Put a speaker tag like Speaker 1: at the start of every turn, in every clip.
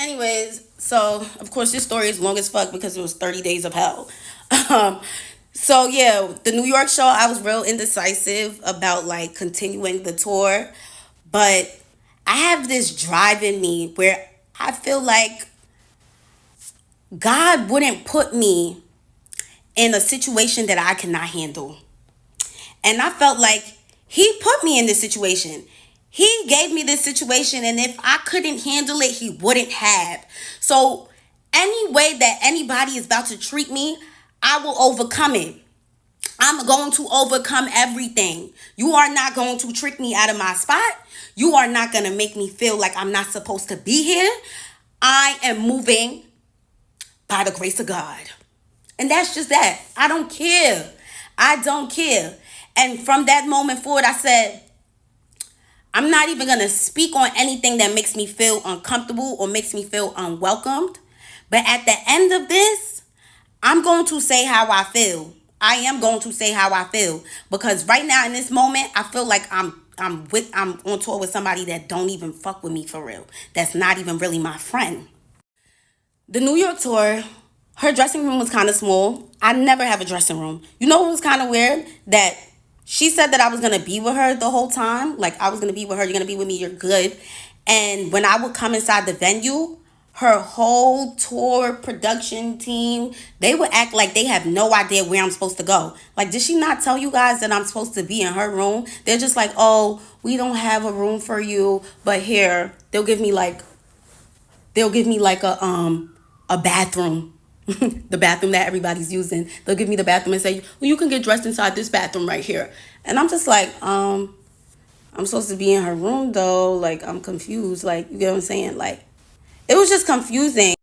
Speaker 1: Anyways, so of course this story is long as fuck because it was 30 days of hell. Um, so yeah, the New York show, I was real indecisive about like continuing the tour, but I have this drive in me where I feel like God wouldn't put me in a situation that I cannot handle. And I felt like he put me in this situation. He gave me this situation, and if I couldn't handle it, he wouldn't have. So, any way that anybody is about to treat me, I will overcome it. I'm going to overcome everything. You are not going to trick me out of my spot. You are not going to make me feel like I'm not supposed to be here. I am moving by the grace of God. And that's just that. I don't care. I don't care. And from that moment forward, I said, I'm not even going to speak on anything that makes me feel uncomfortable or makes me feel unwelcomed. But at the end of this, I'm going to say how I feel. I am going to say how I feel. Because right now in this moment, I feel like I'm on tour with somebody that don't even fuck with me for real. That's not even really my friend. The New York tour, her dressing room was kind of small. I never have a dressing room. You know what was kind of weird? That she said that I was going to be with her the whole time. Like, I was going to be with her. You're going to be with me. You're good. And when I would come inside the venue, her whole tour production team, they would act like they have no idea where I'm supposed to go. Like, did she not tell you guys that I'm supposed to be in her room? They're just like, oh, we don't have a room for you. But here, they'll give me like a bathroom. The bathroom that everybody's using. They'll give me the bathroom and say, well, you can get dressed inside this bathroom right here. And I'm just like, I'm supposed to be in her room though. Like, I'm confused. Like, you get what I'm saying? Like, it was just confusing.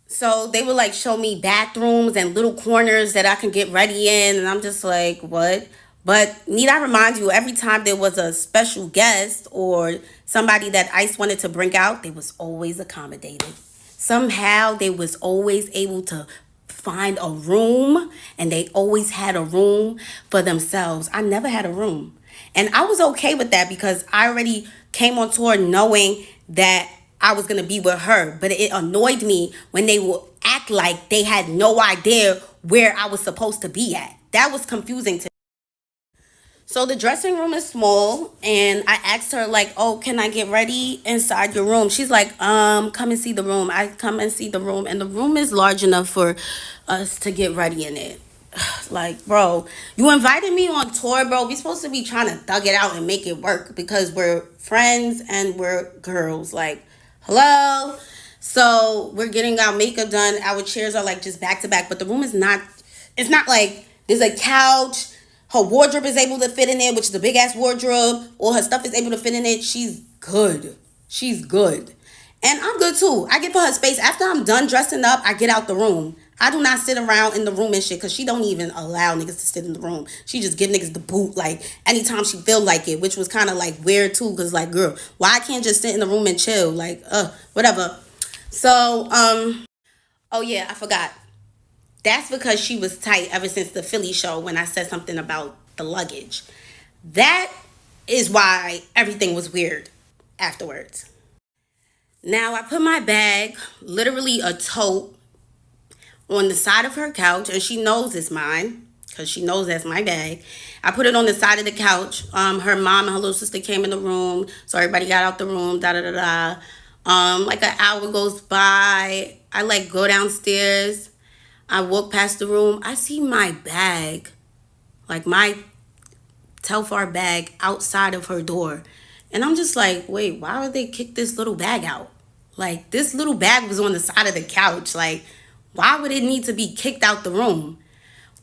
Speaker 1: So they would like show me bathrooms and little corners that I can get ready in. And I'm just like, what? But need I remind you, every time there was a special guest or somebody that ICE wanted to bring out, they was always accommodated. Somehow they was always able to find a room, and they always had a room for themselves. I never had a room. And I was okay with that because I already came on tour knowing that I was going to be with her. But it annoyed me when they would act like they had no idea where I was supposed to be at. That was confusing to me. So the dressing room is small, and I asked her like, "Oh, can I get ready inside your room?" She's like, come and see the room." I come and see the room, and the room is large enough for us to get ready in it. Like, bro, you invited me on tour, bro. We supposed to be trying to thug it out and make it work because we're friends and we're girls. Like, hello. So we're getting our makeup done. Our chairs are like just back to back, but the room is not. It's not like there's a couch. Her wardrobe is able to fit in there, which is a big ass wardrobe. All her stuff is able to fit in it. She's good. She's good. And I'm good too. I give her space. After I'm done dressing up, I get out the room. I do not sit around in the room and shit because she don't even allow niggas to sit in the room. She just give niggas the boot like anytime she feel like it, which was kind of like weird too because like, girl, why I can't just sit in the room and chill? Like, whatever. So, oh yeah, I forgot. That's because she was tight ever since the Philly show when I said something about the luggage. That is why everything was weird afterwards. Now, I put my bag, literally a tote, on the side of her couch, and she knows it's mine because she knows that's my bag. I put it on the side of the couch. Her mom and her little sister came in the room, so everybody got out the room, da da da da. Like an hour goes by. I like go downstairs. I walk past the room. I see my bag, like my Telfar bag, outside of her door. And I'm just like, wait, why would they kick this little bag out? Like, this little bag was on the side of the couch. Like, why would it need to be kicked out the room?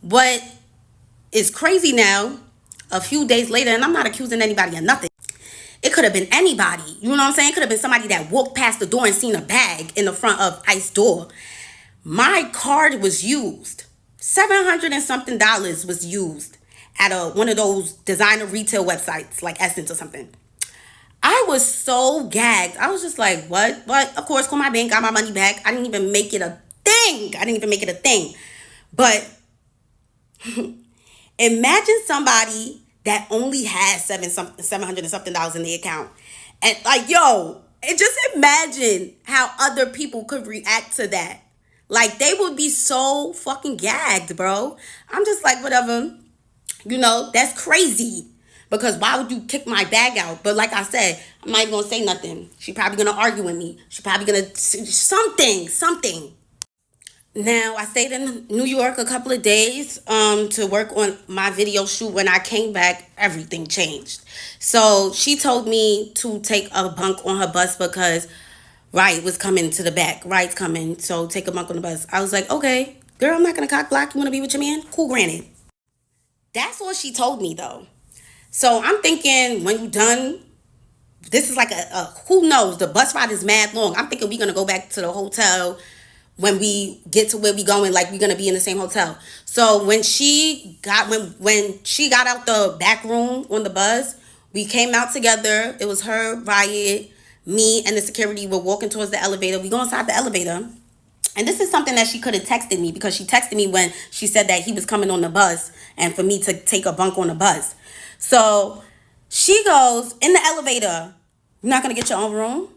Speaker 1: But it's crazy now, a few days later, and I'm not accusing anybody of nothing. It could have been anybody. You know what I'm saying? It could have been somebody that walked past the door and seen a bag in the front of Ice's door. My card was used. $700 and something was used at one of those designer retail websites like Essence or something. I was so gagged. I was just like, what? But of course, called my bank, got my money back. I didn't even make it a thing. But imagine somebody that only has $700 and something in the account, And like, yo, and just imagine how other people could react to that. Like, they would be so fucking gagged, bro. I'm just like, whatever. That's crazy. Because why would you kick my bag out? But like I said, I'm not even gonna say nothing. She probably gonna argue with me. She probably gonna something. Now, I stayed in New York a couple of days to work on my video shoot. When I came back, everything changed. So she told me to take a bunk on her bus because Riot was coming to the back. Riot's coming, so take a bunk on the bus. I was like, okay, girl, I'm not gonna cock block. You wanna be with your man? Cool, granted. That's what she told me though. So I'm thinking when you done, this is like a who knows, the bus ride is mad long. I'm thinking we're gonna go back to the hotel when we get to where we going, like we're gonna be in the same hotel. So when she got when she got out the back room on the bus, we came out together. It was her, Riot, me, and the security were walking towards the elevator. We go inside the elevator. And this is something that she could have texted me, because she texted me when she said that he was coming on the bus and for me to take a bunk on the bus. So she goes, in the elevator, you're not going to get your own room?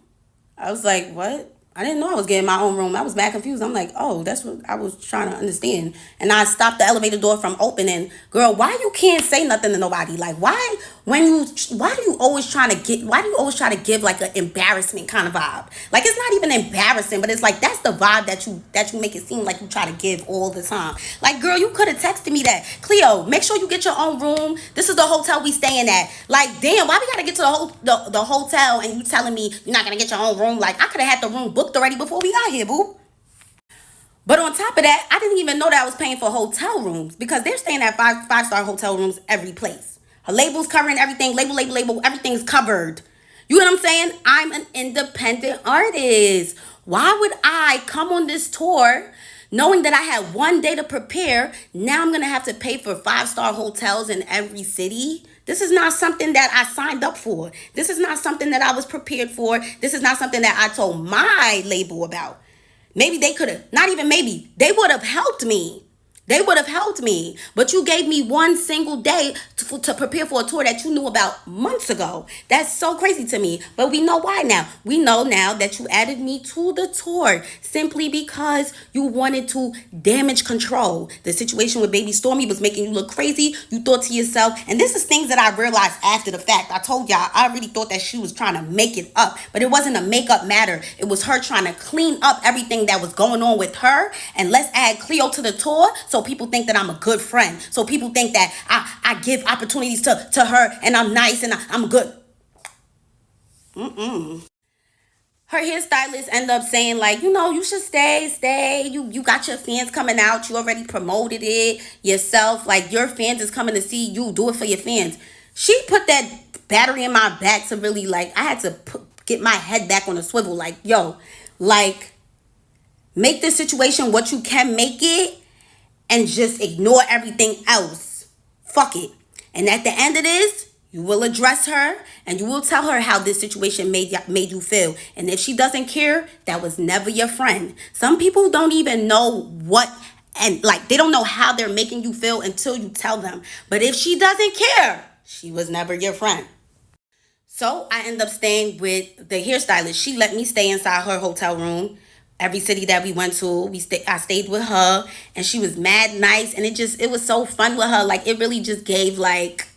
Speaker 1: I was like, what? I didn't know I was getting my own room. I was mad confused. I'm like, oh, that's what I was trying to understand. And I stopped the elevator door from opening. Girl, why you can't say nothing to nobody? Like, why do you always try to give like an embarrassment kind of vibe? Like, it's not even embarrassing, but it's like, that's the vibe that you make it seem like you try to give all the time. Like, girl, you could have texted me that. Cleo, make sure you get your own room. This is the hotel we staying at. Like, damn, why we gotta get to the hotel and you telling me you're not gonna get your own room? Like, I could have had the room booked already before we got here, boo. But on top of that, I didn't even know that I was paying for hotel rooms, because they're staying at five-star hotel rooms every place. Her label's covering everything. Label. Everything's covered. You know what I'm saying? I'm an independent artist. Why would I come on this tour knowing that I had one day to prepare? Now I'm going to have to pay for five-star hotels in every city. This is not something that I signed up for. This is not something that I was prepared for. This is not something that I told my label about. Maybe they could have, not even maybe, they would have helped me. They would have helped me. But you gave me one single day to prepare for a tour that you knew about months ago. That's so crazy to me. But we know why now. We know now that you added me to the tour simply because you wanted to damage control. The situation with Baby Stormy was making you look crazy. You thought to yourself, and this is things that I realized after the fact. I told y'all, I really thought that she was trying to make it up. But it wasn't a makeup matter. It was her trying to clean up everything that was going on with her. And let's add Cleo to the tour, so people think that I'm a good friend. So people think that I give opportunities to her and I'm nice and I'm good. Her hairstylist end up saying like, you should stay. You got your fans coming out. You already promoted it yourself. Like, your fans is coming to see you. Do it for your fans. She put that battery in my back to really, like, I had to get my head back on the swivel. Like, yo, like, make this situation what you can make it, and just ignore everything else. Fuck it. And at the end of this, you will address her and you will tell her how this situation made you feel. And if she doesn't care, that was never your friend. Some people don't even know what, and like, they don't know how they're making you feel until you tell them. But if she doesn't care, she was never your friend. So I end up staying with the hairstylist. She let me stay inside her hotel room. Every city that we went to, I stayed with her, and she was mad nice, and it was so fun with her. Like, it really just gave, like,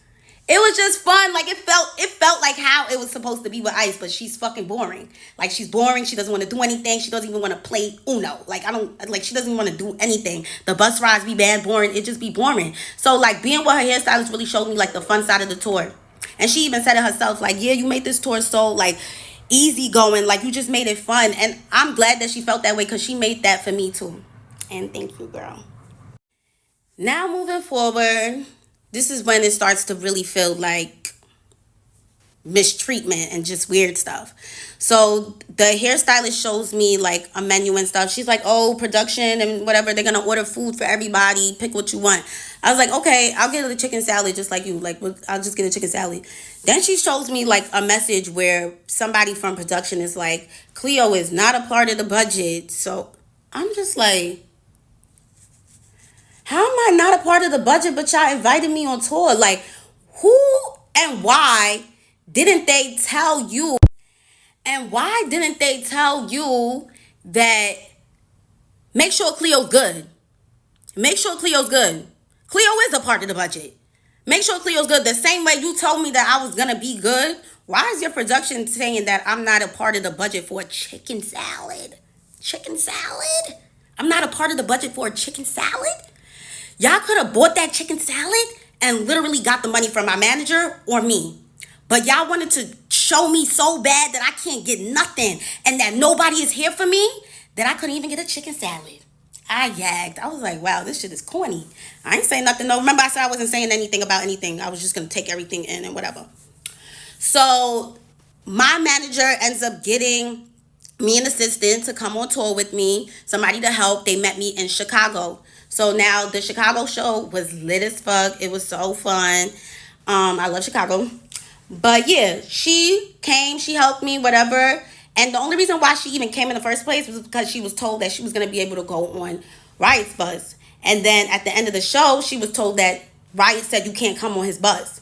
Speaker 1: it was just fun. Like, it felt like how it was supposed to be with Ice, but she's fucking boring. Like, she's boring. She doesn't want to do anything. She doesn't even want to play Uno. Like, she doesn't even want to do anything. The bus rides be bad, boring. It just be boring. So, like, being with her hairstylist really showed me, like, the fun side of the tour. And she even said it herself, like, yeah, you made this tour so, like, easy going, like, you just made it fun. And I'm glad that she felt that way, because she made that for me too. And thank you, girl. Now moving forward, this is when it starts to really feel like mistreatment and just weird stuff. So the hairstylist shows me like a menu and stuff. She's like, oh, production and whatever, they're gonna order food for everybody, pick what you want. I was like, okay, I'll get a chicken salad just like you. Like, I'll just get a chicken salad. Then she shows me like a message where somebody from production is like, Cleo is not a part of the budget. So I'm just like, how am I not a part of the budget, but y'all invited me on tour? Like, who and why didn't they tell you And why didn't they tell you that make sure Cleo's good? Make sure Cleo's good. Cleo is a part of the budget. Make sure Cleo's good. The same way you told me that I was gonna be good. Why is your production saying that I'm not a part of the budget for a chicken salad? Chicken salad? I'm not a part of the budget for a chicken salad? Y'all could have bought that chicken salad and literally got the money from my manager or me. But y'all wanted to show me so bad that I can't get nothing and that nobody is here for me that I couldn't even get a chicken salad. I gagged. I was like, wow, this shit is corny. I ain't saying nothing. No, remember I said I wasn't saying anything about anything. I was just going to take everything in and whatever. So my manager ends up getting me an assistant to come on tour with me, somebody to help. They met me in Chicago. So now the Chicago show was lit as fuck. It was so fun. I love Chicago. But yeah, she came, she helped me, whatever. And the only reason why she even came in the first place was because she was told that she was going to be able to go on Riot's bus. And then at the end of the show, she was told that Riot said you can't come on his bus.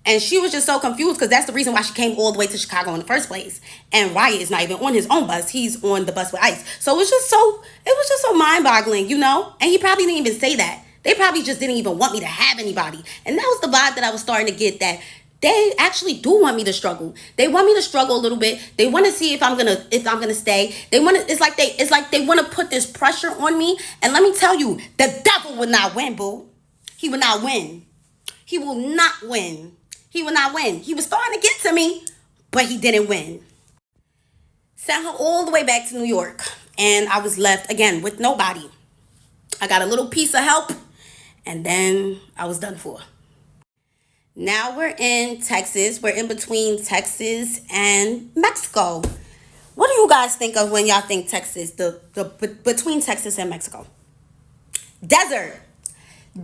Speaker 1: And she was just so confused because that's the reason why she came all the way to Chicago in the first place. And Riot is not even on his own bus. He's on the bus with Ice. So it was just so mind-boggling, you know? And he probably didn't even say that. They probably just didn't even want me to have anybody. And that was the vibe that I was starting to get, that they actually do want me to struggle. They want me to struggle a little bit. They want to see if I'm gonna stay. It's like they want to put this pressure on me. And let me tell you, the devil will not win, boo. He will not win. He will not win. He will not win. He was starting to get to me, but he didn't win. Sent her all the way back to New York, and I was left again with nobody. I got a little piece of help, and then I was done for. Now we're in Texas. We're in between Texas and Mexico. What do you guys think of when y'all think Texas, between Texas and Mexico? Desert.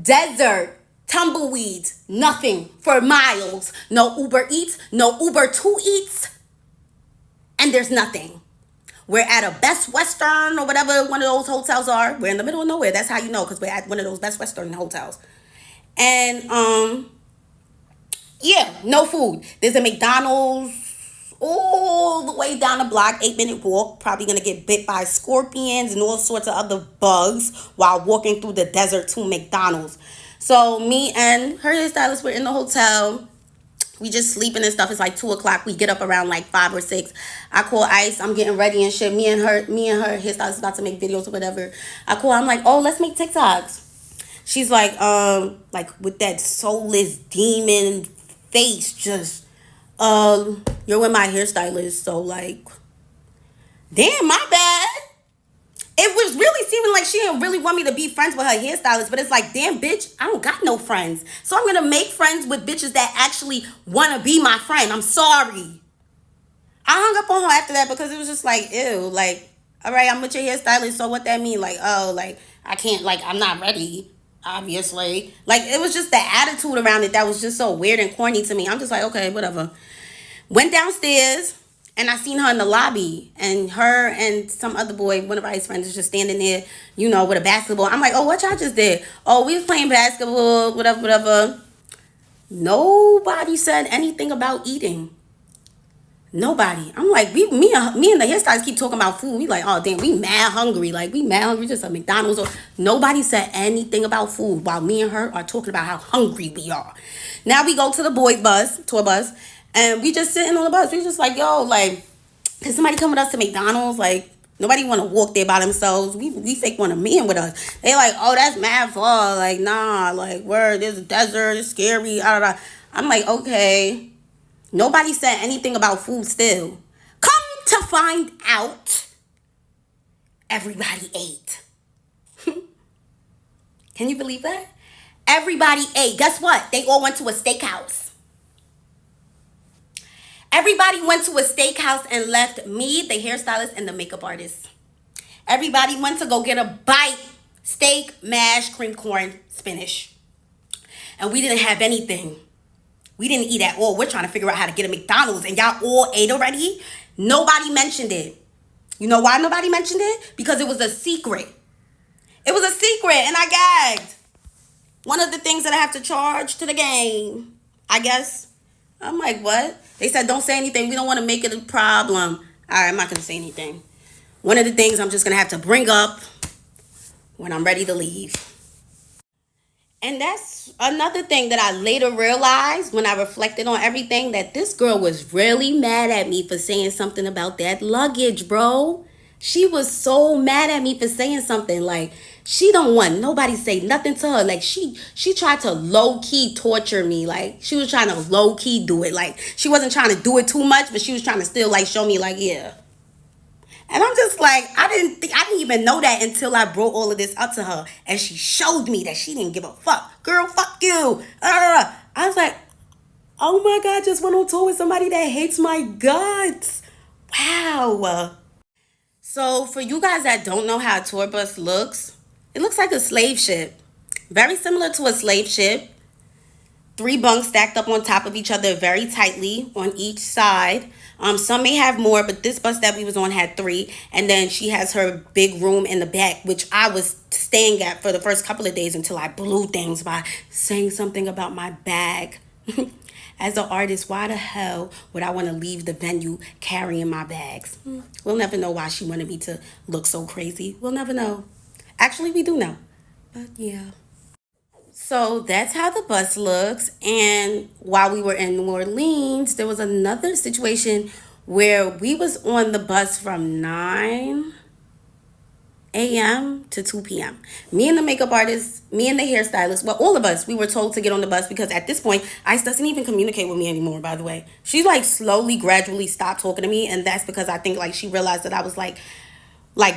Speaker 1: Desert. Tumbleweeds. Nothing for miles. No Uber Eats. No Uber 2 Eats. And there's nothing. We're at a Best Western or whatever one of those hotels are. We're in the middle of nowhere. That's how you know, because we're at one of those Best Western hotels. And, yeah, no food. There's a McDonald's all the way down the block, 8-minute walk. Probably going to get bit by scorpions and all sorts of other bugs while walking through the desert to McDonald's. So me and her hairstylist were in the hotel. We just sleeping and stuff. It's like 2 o'clock. We get up around like 5 or 6. I call Ice. I'm getting ready and shit. Me and her hairstylist about to make videos or whatever. I call. I'm like, oh, let's make TikToks. She's like with that soulless demon face, just you're with my hairstylist, so like, damn, my bad. It was really seeming like she didn't really want me to be friends with her hairstylist, but it's like, damn, bitch, I don't got no friends, so I'm gonna make friends with bitches that actually want to be my friend. I'm sorry. I hung up on her after that because it was just like, ew, like, all right, I'm with your hairstylist, so what that mean? Like, oh, like, I can't, like, I'm not ready, obviously. Like, it was just the attitude around it that was just so weird and corny to me. I'm just like, okay, whatever. Went downstairs, and I seen her in the lobby, and her and some other boy, one of Ice's friends, is just standing there, you know, with a basketball. I'm like, oh, what y'all just did? Oh, we was playing basketball, whatever. Nobody said anything about eating. Nobody. I'm like, me and the hairstylist keep talking about food. We like, oh damn, we mad hungry. Like, we mad hungry, just at McDonald's. Or nobody said anything about food while me and her are talking about how hungry we are. Now we go to the boys' tour bus, and we just sitting on the bus. We just like, yo, like, can somebody come with us to McDonald's? Like, nobody want to walk there by themselves. We fake want to meet with us. They like, oh, that's mad far. Like, nah, like, word, there's a desert, it's scary. I'm like, okay. Nobody said anything about food still. Come to find out, everybody ate. Can you believe that? Everybody ate. Guess what? They all went to a steakhouse. Everybody went to a steakhouse and left me, the hairstylist, and the makeup artist. Everybody went to go get a bite. Steak, mash, cream corn, spinach. And we didn't have anything. We didn't eat at all. We're trying to figure out how to get a McDonald's, and y'all all ate already? Nobody mentioned it. You know why nobody mentioned it? Because it was a secret. It was a secret, and I gagged. One of the things that I have to charge to the game, I guess. I'm like, what? They said, don't say anything. We don't want to make it a problem. All right, I'm not going to say anything. One of the things I'm just going to have to bring up when I'm ready to leave. And that's another thing that I later realized when I reflected on everything, that this girl was really mad at me for saying something about that luggage, bro. She was so mad at me for saying something. Like, she don't want nobody say nothing to her. Like, she tried to low-key torture me. Like, she was trying to low-key do it. Like, she wasn't trying to do it too much, but she was trying to still like show me like, yeah. And I'm just like, I didn't even know that until I brought all of this up to her. And she showed me that she didn't give a fuck. Girl, fuck you. I was like, oh my God, I just went on tour with somebody that hates my guts. Wow. So for you guys that don't know how a tour bus looks, it looks like a slave ship. Very similar to a slave ship. 3 bunks stacked up on top of each other very tightly on each side. Some may have more, but this bus that we was on had 3. And then she has her big room in the back, which I was staying at for the first couple of days until I blew things by saying something about my bag. As an artist, why the hell would I want to leave the venue carrying my bags? We'll never know why she wanted me to look so crazy. We'll never know. Actually, we do know. But yeah. So that's how the bus looks. And while we were in New Orleans, there was another situation where we was on the bus from 9 a.m. to 2 p.m. Me and the makeup artist, me and the hairstylist, well, all of us, we were told to get on the bus because at this point, Ice doesn't even communicate with me anymore, by the way. She like slowly, gradually stopped talking to me. And that's because I think like she realized that I was like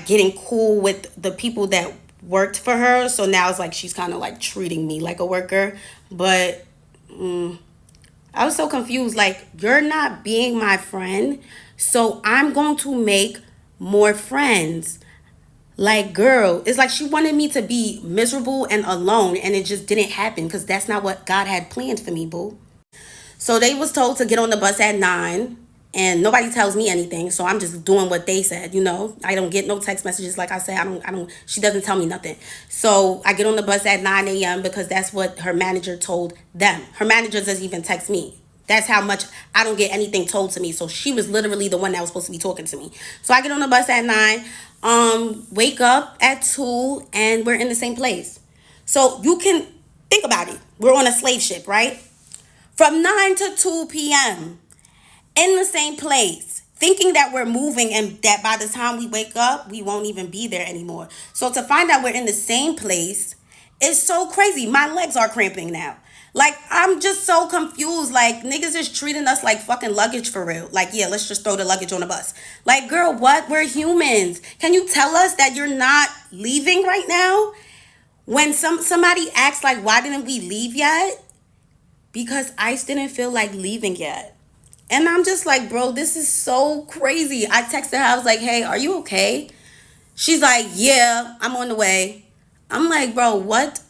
Speaker 1: getting cool with the people that worked for her. So now it's like she's kind of like treating me like a worker. But I was so confused. Like, you're not being my friend, so I'm going to make more friends. Like, girl, it's like she wanted me to be miserable and alone, and it just didn't happen because that's not what God had planned for me, boo. So they was told to get on the bus at 9, and nobody tells me anything, so I'm just doing what they said, you know. I don't get no text messages. Like I said, I don't she doesn't tell me nothing. So I get on the bus at 9 a.m. because that's what her manager told them. Her manager doesn't even text me. That's how much I don't get anything told to me. So she was literally the one that was supposed to be talking to me. So I get on the bus at 9, wake up at 2, and we're in the same place. So you can think about it. We're on a slave ship, right? From 9 to 2 p.m. in the same place, thinking that we're moving and that by the time we wake up, we won't even be there anymore. So to find out we're in the same place is so crazy. My legs are cramping now. Like, I'm just so confused. Like, niggas is treating us like fucking luggage for real. Like, yeah, let's just throw the luggage on the bus. Like, girl, what? We're humans. Can you tell us that you're not leaving right now? When somebody asks, like, why didn't we leave yet? Because Ice didn't feel like leaving yet. And I'm just like, bro, this is so crazy. I texted her. I was like, hey, are you okay? She's like, yeah, I'm on the way. I'm like, bro, what?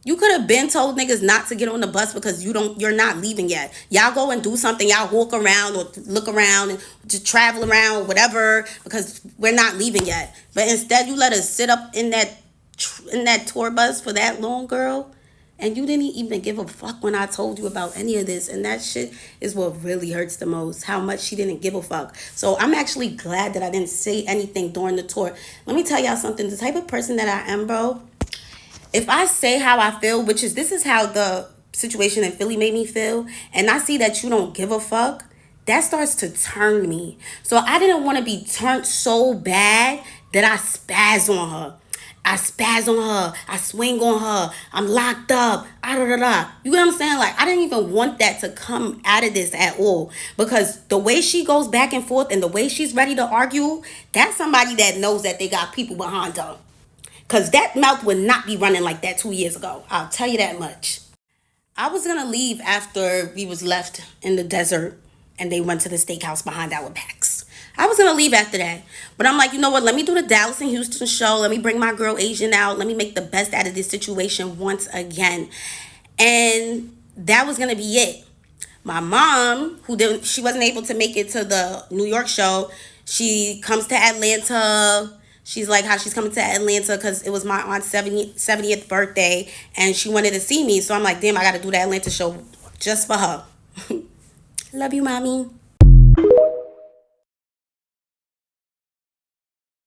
Speaker 1: You could have been told niggas not to get on the bus because you're not leaving yet. Y'all go and do something. Y'all walk around or look around and just travel around, whatever, because we're not leaving yet. But instead, you let us sit up in that tour bus for that long, girl. And you didn't even give a fuck when I told you about any of this. And that shit is what really hurts the most. How much she didn't give a fuck. So I'm actually glad that I didn't say anything during the tour. Let me tell y'all something. The type of person that I am, bro. If I say how I feel, this is how the situation in Philly made me feel. And I see that you don't give a fuck. That starts to turn me. So I didn't want to be turned so bad that I spaz on her. I spaz on her. I swing on her. I'm locked up. You get what I'm saying? Like, I didn't even want that to come out of this at all. Because the way she goes back and forth and the way she's ready to argue, that's somebody that knows that they got people behind her. Because that mouth would not be running like that 2 years ago. I'll tell you that much. I was going to leave after we was left in the desert and they went to the steakhouse behind our backs. I was going to leave after that. But I'm like, you know what? Let me do the Dallas and Houston show. Let me bring my girl Asian out. Let me make the best out of this situation once again. And that was going to be it. My mom, she wasn't able to make it to the New York show. She comes to Atlanta. She's like how she's coming to Atlanta because it was my aunt's 70th birthday. And she wanted to see me. So I'm like, damn, I got to do the Atlanta show just for her. Love you, mommy.